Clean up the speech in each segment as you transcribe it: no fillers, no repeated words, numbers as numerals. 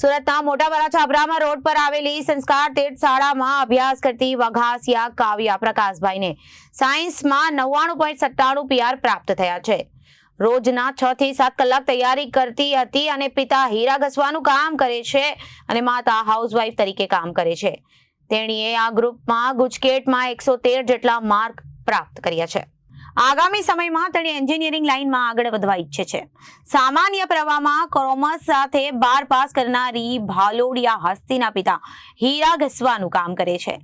સુરતના મોટા વરાછા રોડ પર આવેલી સંસ્કાર તીર્થ શાળામાં અભ્યાસ કરતી વઘાસિયા કાવ્યા પ્રકાશભાઈને સાયન્સમાં 99.97 PR પ્રાપ્ત થયા છે। રોજના 6 થી 7 કલાક તૈયારી કરતી હતી અને પિતા હીરા ઘસવાનું કામ કરે છે અને માતા હાઉસવાઇફ તરીકે કામ કરે છે। તેણીએ આ ગ્રુપમાં ગુજકેટમાં 113 જેટલા માર્ક પ્રાપ્ત કર્યા છે। આગામી સમયમાં તેણે એન્જિનિયરિંગ લાઇનમાં આગળ વધવા ઈચ્છે છે। સામાન્ય પ્રવાહમાં કોમર્સ સાથે 12 પાસ કરનારી ભાલોડિયા હસ્તીના પિતા હીરા ઘસવાનું કામ કરે છે।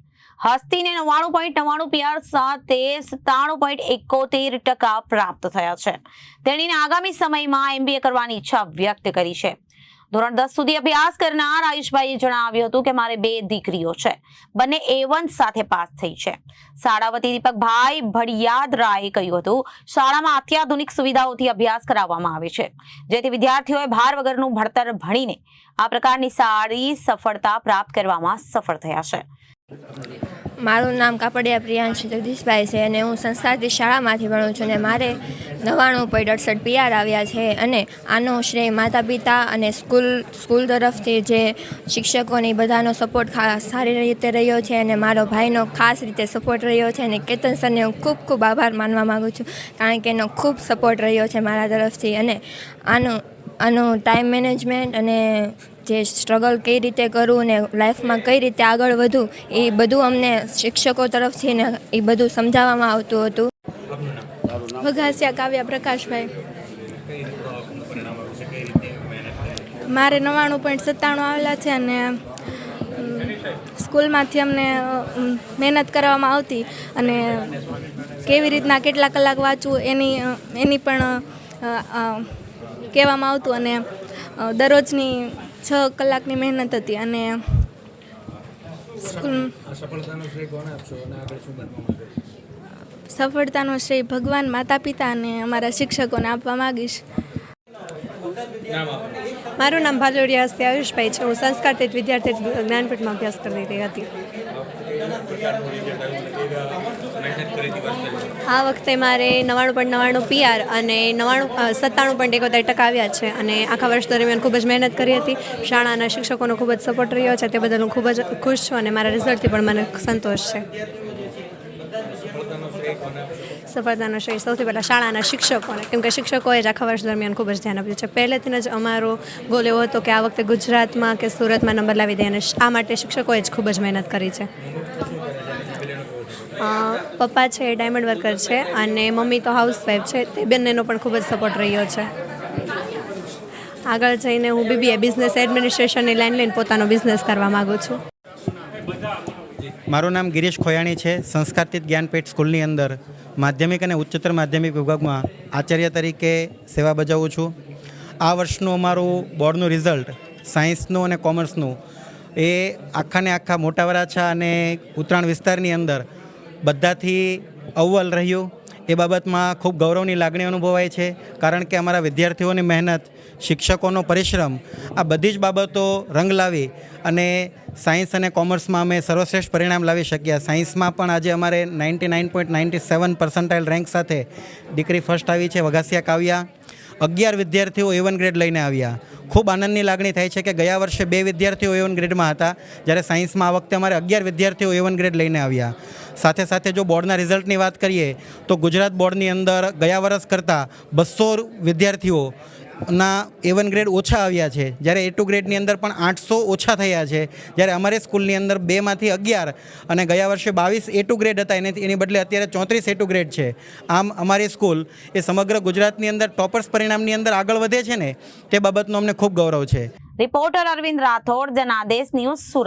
હસ્તીને 99.99 PR સાથે 97.71% પ્રાપ્ત થયા છે। તેણીને આગામી સમયમાં MBA કરવાની ઈચ્છા વ્યક્ત કરી છે। ધોરણ 10 સુધી અભ્યાસ કરનાર આયુષભાઈએ જણાવ્યું હતું કે મારે 2 દીકરીઓ છે, બંને A1 સાથે પાસ થઈ છે। શાળા વતી દીપકભાઈ ભડિયાદરાએ કહ્યું હતું, શાળામાં અત્યાધુનિક સુવિધાઓથી અભ્યાસ કરાવવામાં આવે છે, જેથી વિદ્યાર્થીઓએ ભાર વગરનું ભણતર ભણીને આ પ્રકારની સારી સફળતા પ્રાપ્ત કરવામાં સફળ થયા છે। મારું નામ કાપડિયા પ્રિયાંશી જગદીશભાઈ છે અને હું સંસ્કારતી શાળામાંથી ભણું છું અને મારે 99.68 PR આવ્યા છે અને આનો શ્રેય માતા પિતા અને સ્કૂલ તરફથી જે શિક્ષકોની બધાનો સપોર્ટ સારી રીતે રહ્યો છે અને મારો ભાઈનો ખાસ રીતે સપોર્ટ રહ્યો છે અને કેતન સરને હું ખૂબ ખૂબ આભાર માનવા માગું છું, કારણ કે એનો ખૂબ સપોર્ટ રહ્યો છે મારા તરફથી। અને આનું ટાઈમ મેનેજમેન્ટ અને જે સ્ટ્રગલ કઈ રીતે કરવું ને લાઈફમાં કઈ રીતે આગળ વધવું એ બધું અમને શિક્ષકો તરફથી ને એ બધું સમજાવવામાં આવતું હતું। વઘાસિયા કાવ્યા પ્રકાશભાઈ, મારે 99.97 આવેલા છે અને સ્કૂલમાંથી અમને મહેનત કરવામાં આવતી અને કેવી રીતના કેટલા કલાક વાંચવું એની પણ કહેવામાં આવતું અને દરરોજની 6 કલાકની મહેનત હતી અને સફળતાનો શ્રેય ભગવાન, માતા પિતા અને અમારા શિક્ષકોને આપવા માંગીશ। મારું નામ ભાલોડિયા હસ્તી આયુષભાઈ છે। હું સંસ્કાર તીર્થ વિદ્યાર્થી જ્ઞાનપીઠમાં અભ્યાસ કરતી હતી। આ વખતે મારે 99.99 PR અને 97.71% આવ્યા છે અને આખા વર્ષ દરમિયાન ખૂબ જ મહેનત કરી હતી। શાળાના શિક્ષકોનો ખૂબ જ સપોર્ટ રહ્યો છે, તે બદલ હું ખૂબ જ ખુશ છું અને મારા રિઝલ્ટથી પણ મને સંતોષ છે। સફળતાનો શ્રેય સૌથી પહેલાં શાળાના શિક્ષકોને, કેમકે શિક્ષકોએ જ આખા વર્ષ દરમિયાન ખૂબ જ ધ્યાન આપ્યું છે। પહેલેથી જ અમારો ગોલ એવો હતો કે આ વખતે ગુજરાતમાં કે સુરતમાં નંબર લાવી દઈએ અને આ માટે શિક્ષકોએ જ ખૂબ જ મહેનત કરી છે। પપ્પા છે એ ડાયમંડ વર્કર છે અને મમ્મી તો હાઉસવાઇફ છે, તે બંનેનો પણ ખૂબ જ સપોર્ટ રહ્યો છે। આગળ જઈને હું BBA બિઝનેસ એડમિનિસ્ટ્રેશનની લાઈન લઈને પોતાનો બિઝનેસ કરવા માગું છું। મારું નામ ગિરીશ ખોયાણી છે। સંસ્કારતીત જ્ઞાનપીઠ સ્કૂલની અંદર માધ્યમિક અને ઉચ્ચતર માધ્યમિક વિભાગમાં આચાર્ય તરીકે સેવા બજાવું છું। આ વર્ષનું અમારું બોર્ડનું રિઝલ્ટ સાયન્સનું અને કોમર્સનું એ આખા મોટા વરાછા અને ઉત્તરાયણ વિસ્તારની અંદર બધાથી અવ્વલ રહ્યું। એ બાબતમાં ખૂબ ગૌરવની લાગણી અનુભવાય છે, કારણ કે અમારા વિદ્યાર્થીઓની મહેનત, શિક્ષકોનો પરિશ્રમ, આ બધી જ બાબતો રંગ લાવી અને સાયન્સ અને કોમર્સમાં અમે સર્વશ્રેષ્ઠ પરિણામ લાવી શક્યા। સાયન્સમાં પણ આજે અમારે 99.97% રેન્ક સાથે દીકરી ફર્સ્ટ આવી છે, વઘાસિયા કાવ્યા। 11 વિદ્યાર્થીઓ A1 ગ્રેડ લઈને આવ્યા। ખૂબ આનંદની લાગણી થાય છે કે ગયા વર્ષે 2 વિદ્યાર્થીઓ A1 ગ્રેડમાં હતા, જ્યારે સાયન્સમાં આ વખતે અમારે 11 વિદ્યાર્થીઓ A1 ગ્રેડ લઈને આવ્યા। સાથે સાથે જો બોર્ડના રિઝલ્ટની વાત કરીએ તો ગુજરાત બોર્ડની અંદર ગયા વર્ષ કરતાં 200 વિદ્યાર્થીઓના A1 ગ્રેડ ઓછા આવ્યા છે, જ્યારે A2 ગ્રેડની અંદર પણ 800 ઓછા થયા છે, જ્યારે અમારી સ્કૂલની અંદર 2 માંથી 11 અને ગયા વર્ષે 22 A2 ગ્રેડ હતા, એની બદલે અત્યારે 34 A2 ગ્રેડ છે। આમ અમારી સ્કૂલ એ સમગ્ર ગુજરાતની અંદર ટોપર્સ પરિણામની અંદર આગળ વધે છે ને, તે બાબતનો અમને ખૂબ ગૌરવ છે। Reporter Arvind Rathod, Janadesh news, Surat.